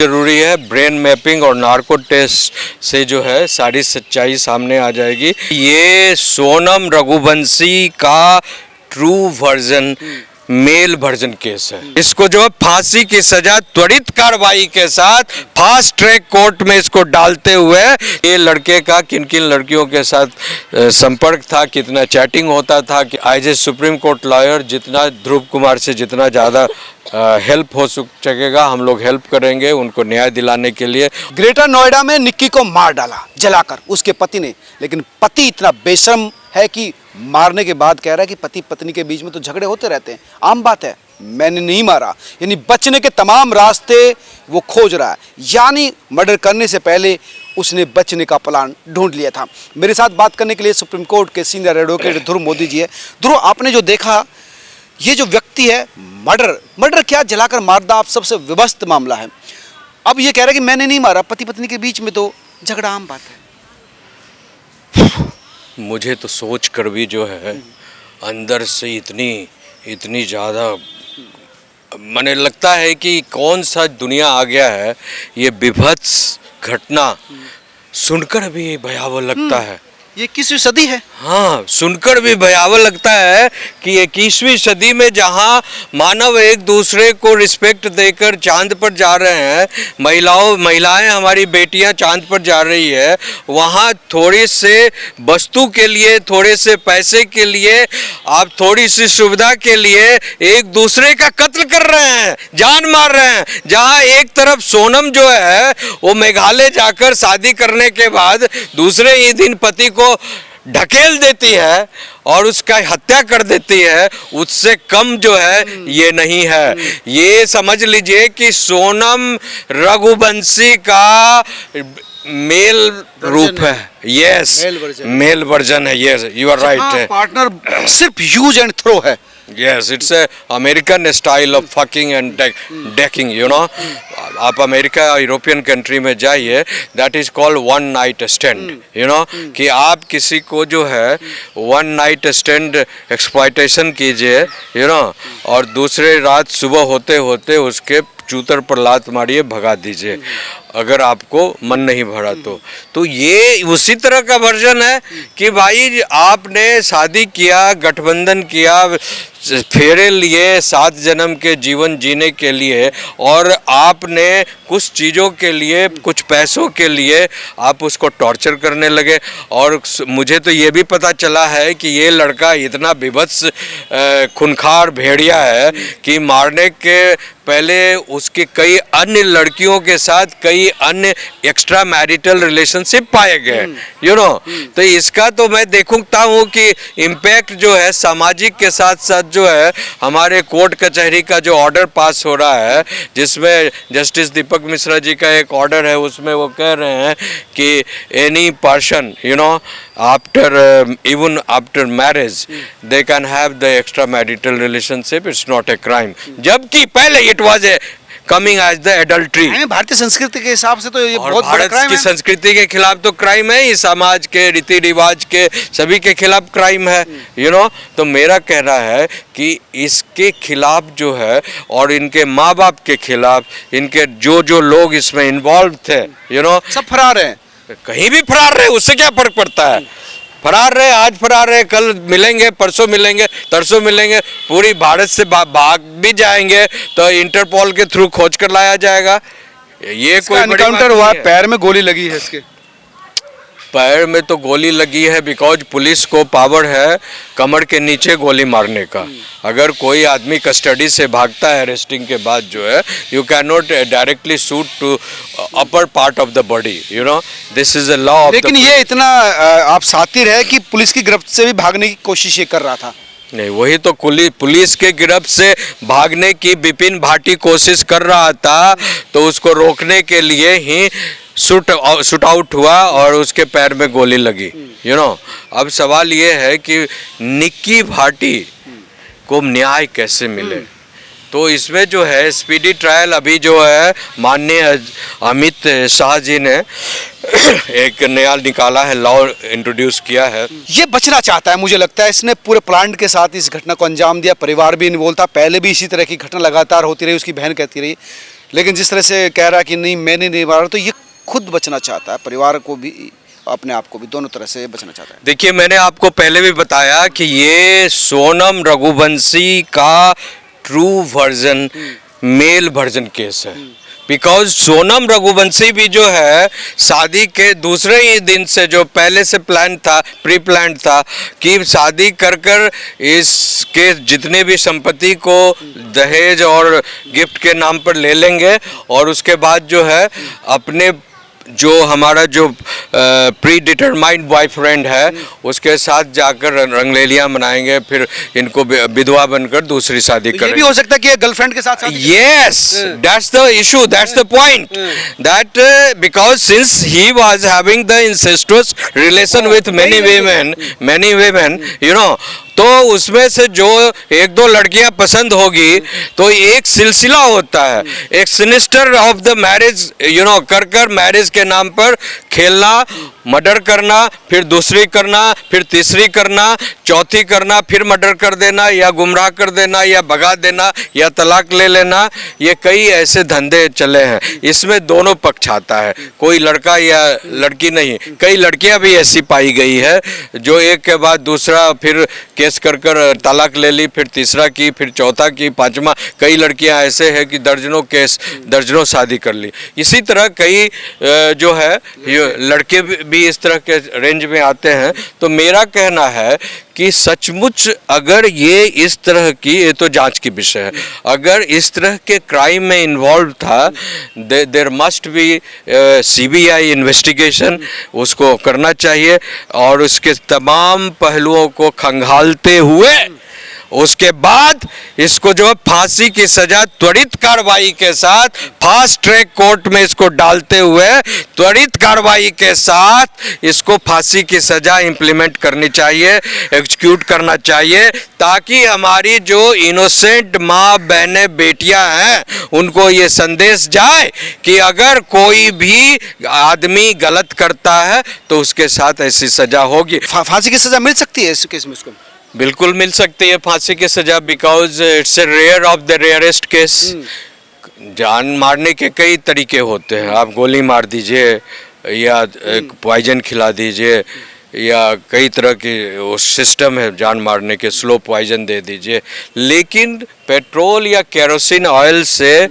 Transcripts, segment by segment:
जरूरी है। Brain mapping और नार्को टेस्ट से जो है सारी सच्चाई सामने आ जाएगी। ये सोनम रघुवंशी का true version male version case है। इसको जो है फांसी की सजा त्वरित कार्रवाई के साथ फास्ट ट्रैक कोर्ट में इसको डालते हुए ये लड़के का किन किन लड़कियों के साथ संपर्क था, कितना चैटिंग होता था कि as a supreme court lawyer जितना ध्रुव कुमार से जितना ज़्यादा हेल्प हो सकेगा हम लोग हेल्प करेंगे उनको न्याय दिलाने के लिए। ग्रेटर नोएडा में निक्की को मार डाला जलाकर उसके पति ने, लेकिन पति इतना बेशर्म है कि मारने के बाद कह रहा है कि पति पत्नी के बीच में तो झगड़े होते रहते हैं, आम बात है, मैंने नहीं मारा। यानी बचने के तमाम रास्ते वो खोज रहा है, यानी मर्डर करने से पहले उसने बचने का प्लान ढूंढ लिया था। मेरे साथ बात करने के लिए सुप्रीम कोर्ट के सीनियर एडवोकेट ध्रुव मोदी जी है। ध्रुव, आपने जो देखा ये जो व्यक्ति है मर्डर क्या जलाकर मारना आप सबसे विवस्त मामला है। अब ये कह रहा है कि मैंने नहीं मारा, पति पत्नी के बीच में तो झगड़ा आम बात है। मुझे तो सोच कर भी जो है अंदर से इतनी ज़्यादा मने लगता है कि कौन सा दुनिया आ गया है। ये विभत्स घटना सुनकर भी भयावह लगता है। ये 21वीं सदी है। हाँ, सुनकर भी भयावह लगता है कि 21वीं सदी में जहाँ मानव एक दूसरे को रिस्पेक्ट देकर चांद पर जा रहे हैं, महिलाएं हमारी बेटियां चांद पर जा रही है, वहाँ थोड़ी से वस्तु के लिए, थोड़े से पैसे के लिए, आप थोड़ी सी सुविधा के लिए एक दूसरे का कत्ल कर रहे हैं, जान मार रहे हैं। जहाँ एक तरफ सोनम जो है वो मेघालय जाकर शादी करने के बाद दूसरे ही दिन पति को ढकेल देती है और उसका हत्या कर देती है, उससे कम जो है ये नहीं है। ये समझ लीजिए कि सोनम रघुवंशी का मेल रूप है। यस, मेल वर्जन है। Yes, you are right. Partner सिर्फ यूज एंड थ्रो है। Yes, it's a American style of fucking and decking, you know. आप अमेरिका यूरोपियन कंट्री में जाइए, that is called one night stand, you know, कि आप किसी को जो है one night stand exploitation कीजिए, you know, और दूसरे रात सुबह होते होते उसके चूतर पर लात मारिए, भगा दीजिए अगर आपको मन नहीं भरा तो ये उसी तरह का वर्जन है कि भाई आपने शादी किया, गठबंधन किया, फेरे लिए 7 जन्म के जीवन जीने के लिए, और आपने कुछ चीज़ों के लिए, कुछ पैसों के लिए आप उसको टॉर्चर करने लगे। और मुझे तो ये भी पता चला है कि ये लड़का इतना विभत्स खूंखार भेड़िया है कि मारने के पहले उसके कई अन्य लड़कियों के साथ कई अन्य एक्स्ट्रा मैरिटल रिलेशनशिप पाए गए, यू नो। तो इसका तो मैं देखता हूँ कि इम्पैक्ट जो है सामाजिक के साथ साथ जो है हमारे कोर्ट कचहरी का जो ऑर्डर पास हो रहा है, जिसमें जस्टिस दीपक मिश्रा जी का एक ऑर्डर है, उसमें वो कह रहे हैं कि any person, you know, even after marriage they can have the extramarital relationship, it's not a crime, जबकि पहले it was a coming as the adultery। भारतीय संस्कृति के हिसाब से तो ये बहुत बड़ा भारत क्राइम की है। संस्कृति के खिलाफ तो क्राइम है, इस समाज के रीति रिवाज के सभी के खिलाफ क्राइम है, यू नो। तो मेरा कहना है कि इसके खिलाफ जो है और इनके माँ बाप के खिलाफ, इनके जो लोग इसमें इन्वॉल्व थे, यू नो, सब फरार हैं। कहीं भी फरार रहे, उससे क्या फर्क पड़ता है। फरार रहे, आज फरार रहे, कल मिलेंगे, परसों मिलेंगे, तरसों मिलेंगे, पूरी भारत से भाग भी जाएंगे तो इंटरपोल के थ्रू खोज कर लाया जाएगा। ये कोई एनकाउंटर हुआ, पैर में गोली लगी है इसके। पैर में तो गोली लगी है बिकॉज पुलिस को पावर है कमर के नीचे गोली मारने का। अगर कोई आदमी कस्टडी से भागता है अरेस्टिंग के बाद जो है, you can not directly shoot to upper part of the body, you know, this is a law. लेकिन ये इतना आप सातिर है कि पुलिस की गिरफ्त से भी भागने की कोशिश ये कर रहा था। नहीं, वही तो पुलिस के गिरफ्त से भागने की विपिन भाटी कोशिश कर रहा था, तो उसको रोकने के लिए ही शूट आउट हुआ और उसके पैर में गोली लगी, यू नो। अब सवाल ये है कि निक्की भाटी को न्याय कैसे मिले। तो इसमें जो है स्पीडी ट्रायल अभी जो है माननीय अमित शाह जी ने एक नया निकाला है, लॉ इंट्रोड्यूस किया है। ये बचना चाहता है, मुझे लगता है इसने पूरे प्लान के साथ इस घटना को अंजाम दिया। परिवार भी इन्वॉल्व था, पहले भी इसी तरह की घटना लगातार होती रही, उसकी बहन कहती रही। लेकिन जिस तरह से कह रहा है कि नहीं मैंने नहीं मारा, तो ये खुद बचना चाहता है, परिवार को भी अपने आप को भी, दोनों तरह से बचना चाहता है। देखिए, मैंने आपको पहले भी बताया कि ये सोनम रघुवंशी का true version, male version case है। बिकॉज सोनम रघुवंशी भी जो है शादी के दूसरे ही दिन से, जो पहले से प्लान था, प्री प्लान था कि शादी कर कर इसके जितने भी संपत्ति को दहेज और गिफ्ट के नाम पर ले लेंगे और उसके बाद जो है अपने जो हमारा जो प्री डिटरमाइंड बॉयफ्रेंड है उसके साथ जाकर रंगलेलियां मनाएंगे, फिर इनको विधवा बनकर दूसरी शादी तो ये करेंगे। भी हो सकता है कि गर्लफ्रेंड के साथ Yes, that's the issue, that's the point. That because since he was having the incestuous relation with many women, you know, तो उसमें से जो एक दो लड़कियां पसंद होगी तो एक सिलसिला होता है, एक sinister of the marriage, you know, कर कर मैरिज के नाम पर खेलना, मर्डर करना, फिर दूसरी करना, फिर तीसरी करना, चौथी करना, फिर मर्डर कर देना या गुमराह कर देना या भगा देना या तलाक ले लेना। ये कई ऐसे धंधे चले हैं, इसमें दोनों पक्ष आता है, कोई लड़का या लड़की नहीं। कई लड़कियां भी ऐसी पाई गई है जो एक के बाद दूसरा फिर केस कर कर तलाक ले ली, फिर तीसरा की, फिर चौथा की, पांचवा। कई लड़कियां ऐसे हैं कि दर्जनों केस, दर्जनों शादी कर ली। इसी तरह कई जो है लड़के भी इस तरह के रेंज में आते हैं। तो मेरा कहना है कि सचमुच अगर ये इस तरह की, ये तो जांच की विषय है, अगर इस तरह के क्राइम में इन्वॉल्व था, there must be CBI investigation, उसको करना चाहिए और उसके तमाम पहलुओं को खंगालते हुए उसके बाद इसको जो फांसी की सजा त्वरित कार्रवाई के साथ, फास्ट ट्रैक कोर्ट में इसको डालते हुए त्वरित कार्रवाई के साथ इसको फांसी की सजा इंप्लीमेंट करनी चाहिए, एग्जीक्यूट करना चाहिए, ताकि हमारी जो इनोसेंट माँ बहनें बेटियां हैं उनको ये संदेश जाए कि अगर कोई भी आदमी गलत करता है तो उसके साथ ऐसी सजा होगी। फांसी की सजा मिल सकती है इस केस में उसको? बिल्कुल मिल सकती है फांसी की सजा, because it's a rare of the rarest case. जान मारने के कई तरीके होते हैं, आप गोली मार दीजिए या पॉइजन खिला दीजिए या कई तरह के वो सिस्टम है जान मारने के, स्लो पॉइजन दे दीजिए। लेकिन पेट्रोल या केरोसिन ऑयल से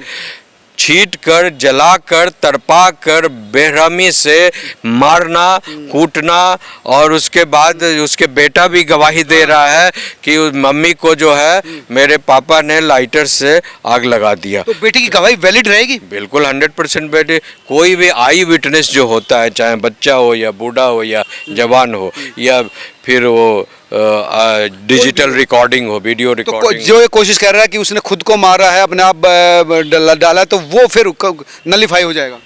छीट कर, जला कर, तरपा कर, बेरहमी से मारना, कूटना, और उसके बाद उसके बेटा भी गवाही दे रहा है कि उस मम्मी को जो है मेरे पापा ने लाइटर से आग लगा दिया। तो बेटी की गवाही वैलिड रहेगी? बिल्कुल 100% बेटे। कोई भी आई विटनेस जो होता है, चाहे बच्चा हो या बूढ़ा हो या जवान हो या फिर वो डिजिटल रिकॉर्डिंग हो, वीडियो रिकॉर्डिंग, तो जो ये कोशिश कर रहा है कि उसने खुद को मारा है, अपने आप डाला है, तो वो फिर नलीफाई हो जाएगा?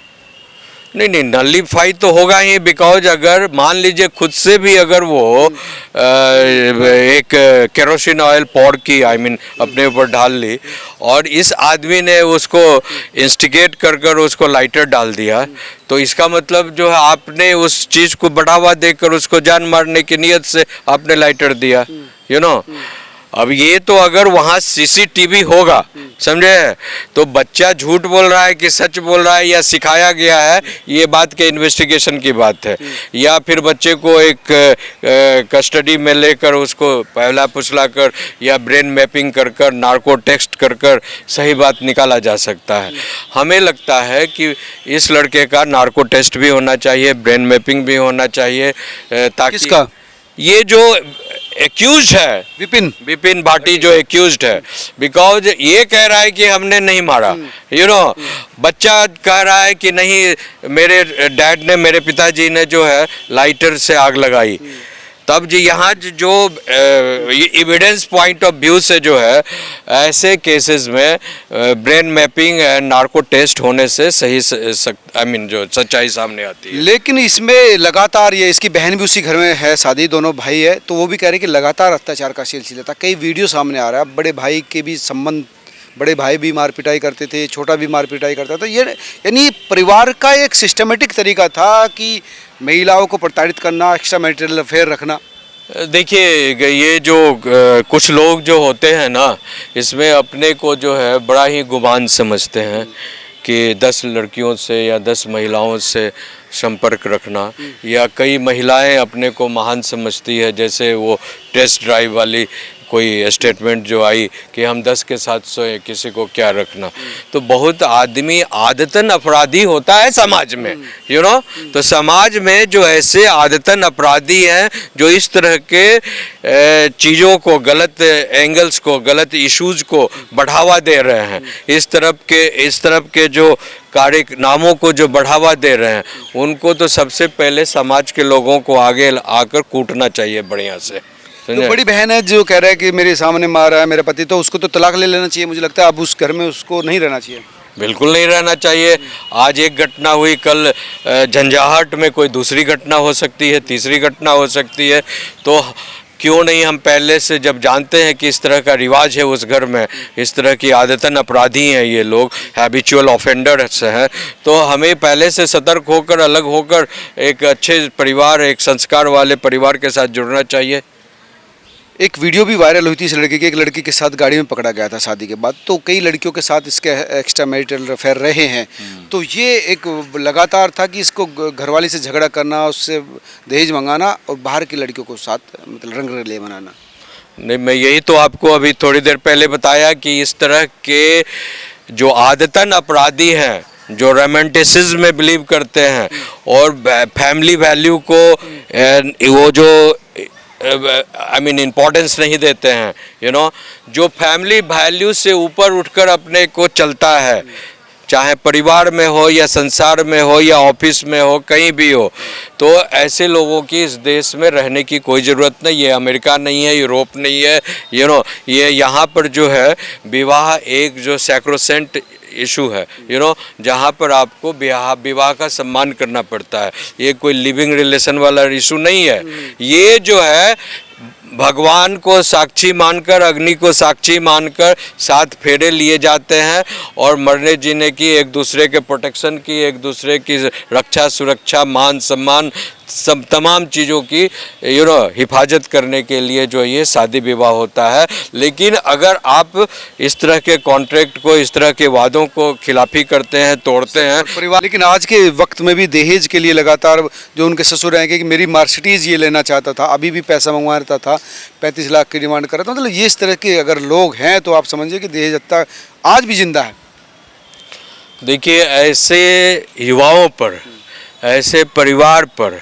नहीं नहीं, नलीफाई तो होगा ही, बिकॉज अगर मान लीजिए खुद से भी अगर वो एक केरोसिन ऑयल पौड़ की, आई मीन अपने ऊपर डाल ली और इस आदमी ने उसको इंस्टिगेट कर कर उसको लाइटर डाल दिया, तो इसका मतलब जो है आपने उस चीज़ को बढ़ावा देकर उसको जान मारने की नीयत से आपने लाइटर दिया, यू नो। अब ये तो अगर वहाँ सीसीटीवी होगा, समझे, तो बच्चा झूठ बोल रहा है कि सच बोल रहा है या सिखाया गया है, ये बात के इन्वेस्टिगेशन की बात है। या फिर बच्चे को एक कस्टडी में लेकर उसको पहला पुछला कर या ब्रेन मैपिंग कर कर, नार्को टेस्ट कर कर सही बात निकाला जा सकता है। हमें लगता है कि इस लड़के का नार्को टेस्ट भी होना चाहिए, ब्रेन मैपिंग भी होना चाहिए, ताकि किसका? ये जो एक्यूज है विपिन भाटी जो एक्यूज है, बिकॉज ये कह रहा है कि हमने नहीं मारा, यू नो, बच्चा कह रहा है कि नहीं मेरे डैड ने, मेरे पिताजी ने जो है लाइटर से आग लगाई। तब जी यहाँ जो एविडेंस पॉइंट ऑफ व्यू से जो है ऐसे केसेस में brain mapping and narco test होने से सही आई मीन जो सच्चाई सामने आती है। लेकिन इसमें लगातार, ये इसकी बहन भी उसी घर में है, शादी दोनों भाई है, तो वो भी कह रहे हैं कि लगातार अत्याचार का सिलसिला था, कई वीडियो सामने आ रहा है, बड़े भाई के भी संबंध, बड़े भाई भी मार पिटाई करते थे, छोटा भी मार पिटाई करता था। ये यानी परिवार का एक सिस्टमेटिक तरीका था कि महिलाओं को प्रताड़ित करना, एक्स्ट्रा मैरिटल अफेयर रखना। देखिए, ये जो कुछ लोग जो होते हैं ना, इसमें अपने को जो है बड़ा ही गुमान समझते हैं कि 10 लड़कियों से या 10 महिलाओं से संपर्क रखना, या कई महिलाएं अपने को महान समझती है, जैसे वो टेस्ट ड्राइव वाली कोई स्टेटमेंट जो आई कि हम 10 के साथ सोए, किसी को क्या रखना। तो बहुत आदमी आदतन अपराधी होता है समाज में, यू नो। तो समाज में जो ऐसे आदतन अपराधी हैं जो इस तरह के चीज़ों को, गलत एंगल्स को, गलत इश्यूज को बढ़ावा दे रहे हैं, इस तरफ के जो कार्यनामों को जो बढ़ावा दे रहे हैं, उनको तो सबसे पहले समाज के लोगों को आगे आकर कूटना चाहिए बढ़िया से। तो बड़ी बहन है जो कह रहा है कि मेरे सामने मारा है मेरा पति, तो उसको तो तलाक ले लेना चाहिए। मुझे लगता है अब उस घर में उसको नहीं रहना चाहिए। बिल्कुल नहीं रहना चाहिए। आज एक घटना हुई, कल झंझाहट में कोई दूसरी घटना हो सकती है, तीसरी घटना हो सकती है। तो क्यों नहीं हम पहले से, जब जानते हैं कि इस तरह का रिवाज है उस घर में, इस तरह की आदतन अपराधी हैं ये लोग, हैबिचुअल ऑफेंडर्स हैं, तो हमें पहले से सतर्क होकर, अलग होकर एक अच्छे परिवार, एक संस्कार वाले परिवार के साथ जुड़ना चाहिए। एक वीडियो भी वायरल हुई थी इस लड़के की, एक लड़की के साथ गाड़ी में पकड़ा गया था शादी के बाद। तो कई लड़कियों के साथ इसके एक्स्ट्रा मैरिटल अफेयर रहे हैं। तो ये एक लगातार था कि इसको घरवाली से झगड़ा करना, उससे दहेज मंगाना और बाहर की लड़कियों को साथ मतलब रंग रंगले बनाना। नहीं, मैं यही तो आपको अभी थोड़ी देर पहले बताया कि इस तरह के जो आदतन अपराधी हैं, जो रोमांटिसिज्म में बिलीव करते हैं और फैमिली वैल्यू को वो जो इम्पोर्टेंस नहीं देते हैं, यू नो, जो फैमिली वैल्यू से ऊपर उठकर अपने को चलता है, चाहे परिवार में हो या संसार में हो या ऑफिस में हो, कहीं भी हो, तो ऐसे लोगों की इस देश में रहने की कोई ज़रूरत नहीं। ये अमेरिका नहीं है, यूरोप नहीं है, यू नो। ये यहाँ पर जो है विवाह एक जो सैक्रोसेंट इशू है, यू नो, जहाँ पर आपको विवाह का सम्मान करना पड़ता है। ये कोई लिविंग रिलेशन वाला इशू नहीं है। ये जो है भगवान को साक्षी मानकर, अग्नि को साक्षी मानकर 7 फेरे लिए जाते हैं और मरने जीने की, एक दूसरे के प्रोटेक्शन की, एक दूसरे की रक्षा सुरक्षा, मान सम्मान, सब तमाम चीज़ों की, यू नो, हिफाजत करने के लिए जो ये शादी विवाह होता है। लेकिन अगर आप इस तरह के कॉन्ट्रैक्ट को, इस तरह के वादों को खिलाफी करते हैं, तोड़ते हैं परिवार। लेकिन आज के वक्त में भी दहेज के लिए लगातार जो उनके ससुर हैं कि मेरी मर्सिडीज ये लेना चाहता था, अभी भी पैसा मंगवा रहा था, 35 लाख की डिमांड कर रहा था। मतलब ये इस तरह के अगर लोग हैं तो आप समझिए कि दहेज हत्या आज भी जिंदा है। देखिए, ऐसे युवाओं पर, ऐसे परिवार पर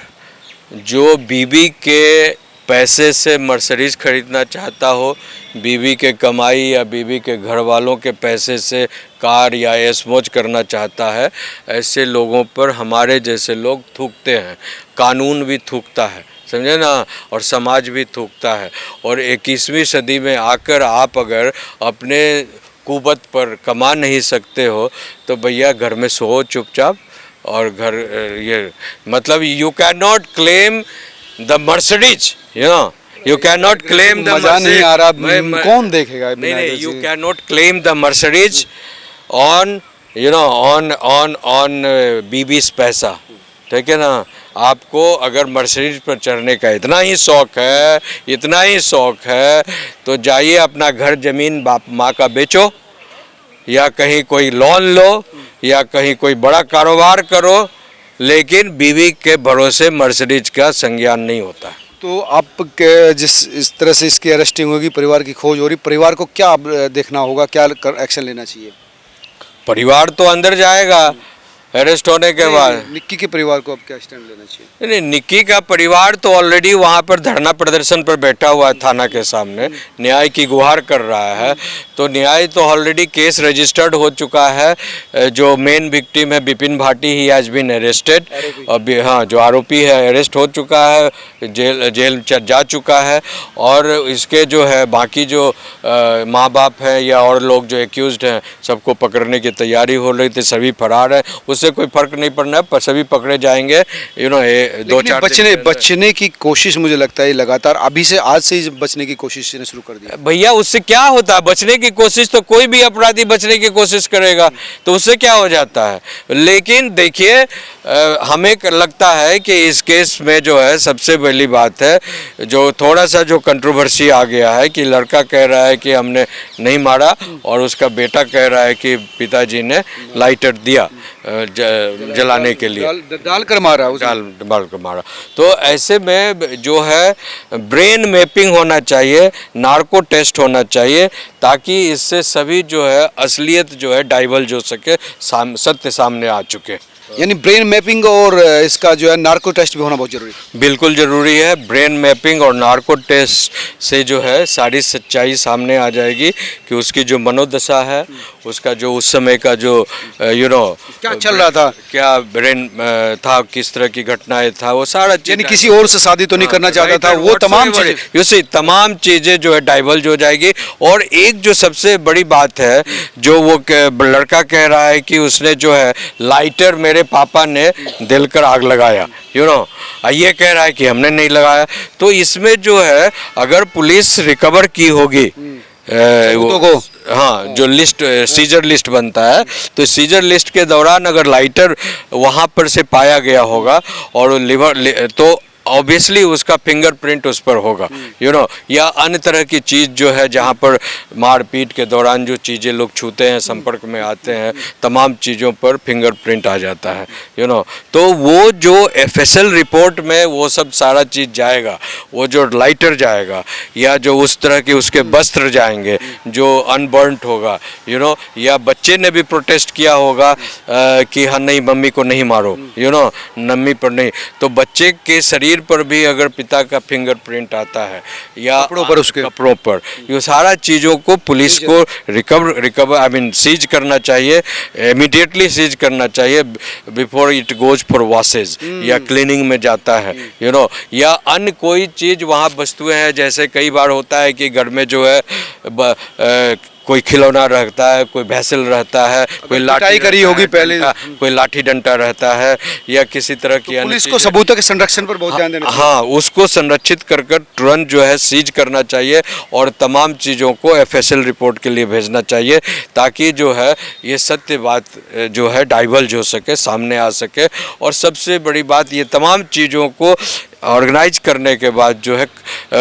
जो बीवी के पैसे से मर्सिडीज खरीदना चाहता हो, बीवी के कमाई या बीवी के घर वालों के पैसे से कार या ऐशमौज करना चाहता है, ऐसे लोगों पर हमारे जैसे लोग थूकते हैं। कानून भी थूकता है, समझे ना, और समाज भी थूकता है। और 21वीं सदी में आकर आप अगर अपने कुवत पर कमा नहीं सकते हो तो भैया घर में सो चुपचाप। और घर ये मतलब you can not claim the Mercedes, you know, you can not claim the मजा नहीं आ रहा, कौन देखेगा? नहीं, you can not claim the Mercedes on, you know, on बीबी's पैसा, ठीक है ना। आपको अगर मर्सिडीज पर चढ़ने का इतना ही शौक है तो जाइए अपना घर जमीन बाप माँ का बेचो, या कहीं कोई लोन लो, या कहीं कोई बड़ा कारोबार करो, लेकिन बीवी के भरोसे मर्सिडीज का संज्ञान नहीं होता। तो आप जिस इस तरह से इसकी अरेस्टिंग होगी, परिवार की खोज हो रही, परिवार को क्या देखना होगा, क्या एक्शन लेना चाहिए? परिवार तो अंदर जाएगा अरेस्ट होने के बाद। निक्की के परिवार को अब क्या स्टैंड लेना चाहिए? नहीं, निक्की का परिवार तो ऑलरेडी वहाँ पर धरना प्रदर्शन पर बैठा हुआ है थाना के सामने, न्याय की गुहार कर रहा है। तो न्याय तो ऑलरेडी केस रजिस्टर्ड हो चुका है। जो मेन विक्टिम है Bipin Bhati, he has been arrested. और हाँ, जो आरोपी है अरेस्ट हो चुका है, जेल जा चुका है। और इसके जो है बाकी जो माँ बाप हैं या और लोग जो एक्यूज्ड हैं, सबको पकड़ने की तैयारी हो रही थी, सभी फरार हैं। उससे कोई फर्क नहीं पड़ना है, पर सभी पकड़े जाएंगे, यू नो। 2-4 बचने की कोशिश मुझे लगता है लगातार अभी से, आज से ही बचने की कोशिश शुरू कर दी। भैया उससे क्या होता है? बचने की की कोशिश तो कोई भी अपराधी बचने की कोशिश करेगा, तो उससे क्या हो जाता है। लेकिन देखिए हमें लगता है कि इस केस में जो है सबसे बड़ी बात है, जो थोड़ा सा जो कंट्रोवर्सी आ गया है कि लड़का कह रहा है कि हमने नहीं मारा और उसका बेटा कह रहा है कि पिताजी ने लाइटर दिया जलाने के लिए, डाल कर मारा डाल कर मारा। तो ऐसे में जो है ब्रेन मैपिंग होना चाहिए, नार्को टेस्ट होना चाहिए, ताकि इससे सभी जो है असलियत जो है डाइवल्ज हो सके, सत्य सामने आ चुके। यानी ब्रेन मैपिंग और इसका जो है नार्को टेस्ट भी होना बहुत जरूरी है। बिल्कुल ज़रूरी है। ब्रेन मैपिंग और नार्को टेस्ट से जो है सारी सच्चाई सामने आ जाएगी कि उसकी जो मनोदशा है, उसका जो उस समय का जो क्या चल रहा था, क्या ब्रेन था, किस तरह की घटनाएं था, वो सारा यानी किसी और से शादी तो नहीं करना चाहता था, वो तमाम चीजें तमाम चीज़ें जो है डाइवल्ज हो जाएगी। और एक जो सबसे बड़ी बात है, जो वो लड़का कह रहा है कि उसने जो है लाइटर मेरे पापा ने जलकर आग लगाया, ये कह रहा है कि हमने नहीं लगाया। तो इसमें जो है अगर पुलिस रिकवर की होगी को हाँ, जो लिस्ट सीजर लिस्ट बनता है, तो सीजर लिस्ट के दौरान अगर लाइटर वहाँ पर से पाया गया होगा और लिवर तो ऑब्वियसली उसका फिंगरप्रिंट उस पर होगा, या अन्य तरह की चीज़ जो है जहाँ पर मारपीट के दौरान जो चीज़ें लोग छूते हैं, संपर्क में आते हैं, तमाम चीज़ों पर फिंगरप्रिंट आ जाता है, तो वो जो एफएसएल रिपोर्ट में वो सब सारा चीज़ जाएगा, वो जो लाइटर जाएगा या जो उस तरह के उसके वस्त्र जाएंगे जो अनबर्नड होगा, या बच्चे ने भी प्रोटेस्ट किया होगा कि हाँ नहीं मम्मी को नहीं मारो, मम्मी पर नहीं, तो बच्चे के शरीर पर भी अगर पिता का फिंगरप्रिंट आता है या कपड़ों पर, उसके कपड़ों पर, ये सारा चीज़ों को पुलिस को रिकवर सीज करना चाहिए, इमीडिएटली सीज करना चाहिए before it goes for washes या क्लीनिंग में जाता है, या अन्य कोई चीज़ वहाँ वस्तुएं हैं। जैसे कई बार होता है कि घर में जो है कोई खिलौना रहता है, कोई भैंसल रहता है, कोई लाठी करी होगी पहले, कोई लाठी डंडा रहता है, या किसी तरह की पुलिस को सबूतों के संरक्षण पर बहुत ध्यान देना चाहिए। हाँ, उसको संरक्षित कर तुरंत जो है सीज करना चाहिए और तमाम चीज़ों को एफएसएल रिपोर्ट के लिए भेजना चाहिए, ताकि जो है ये सत्य बात जो है डाइवल्ज हो सके, सामने आ सके। और सबसे बड़ी बात, ये तमाम चीज़ों को ऑर्गेनाइज करने के बाद जो है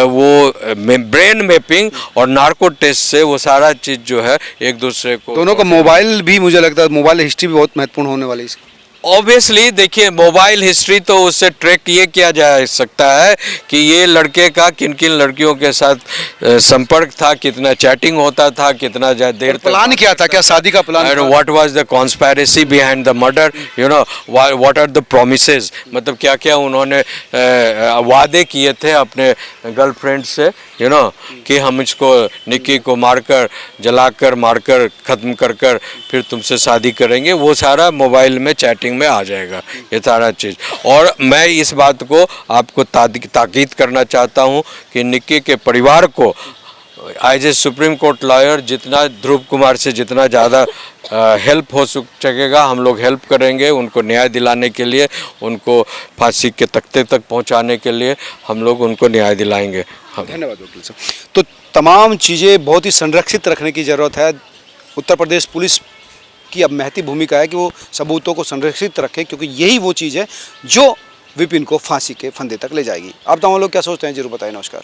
वो ब्रेन मैपिंग और नार्को टेस्ट से वो सारा चीज़ जो है एक दूसरे को, दोनों का मोबाइल भी, मुझे लगता है मोबाइल हिस्ट्री भी बहुत महत्वपूर्ण होने वाली है। ऑब्वियसली देखिए मोबाइल हिस्ट्री तो उससे ट्रैक ये किया जा सकता है कि ये लड़के का किन किन लड़कियों के साथ संपर्क था, कितना चैटिंग होता था, कितना देर तक प्लान क्या था, क्या शादी का प्लान था? What was the conspiracy behind the murder, what are the promises, मतलब क्या क्या उन्होंने वादे किए थे अपने गर्लफ्रेंड से, कि हम इसको निक्की को मारकर, जलाकर, मारकर, ख़त्म कर फिर तुमसे शादी करेंगे। वो सारा मोबाइल में चैटिंग में आ जाएगा, ये सारा चीज़। और मैं इस बात को आपको ताकीद करना चाहता हूँ कि निक्की के परिवार को as a supreme court lawyer जितना ध्रुव कुमार से जितना ज़्यादा हेल्प हो सकेगा हम लोग हेल्प करेंगे, उनको न्याय दिलाने के लिए, उनको फांसी के तख्ते तक पहुंचाने के लिए हम लोग उनको न्याय दिलाएंगे। धन्यवाद वकील साहब। तो तमाम चीज़ें बहुत ही संरक्षित रखने की ज़रूरत है। उत्तर प्रदेश पुलिस की अब महती भूमिका है कि वो सबूतों को संरक्षित रखे, क्योंकि यही वो चीज़ है जो विपिन को फांसी के फंदे तक ले जाएगी। आप तमाम लोग क्या सोचते हैं, जरूर बताएं। नमस्कार।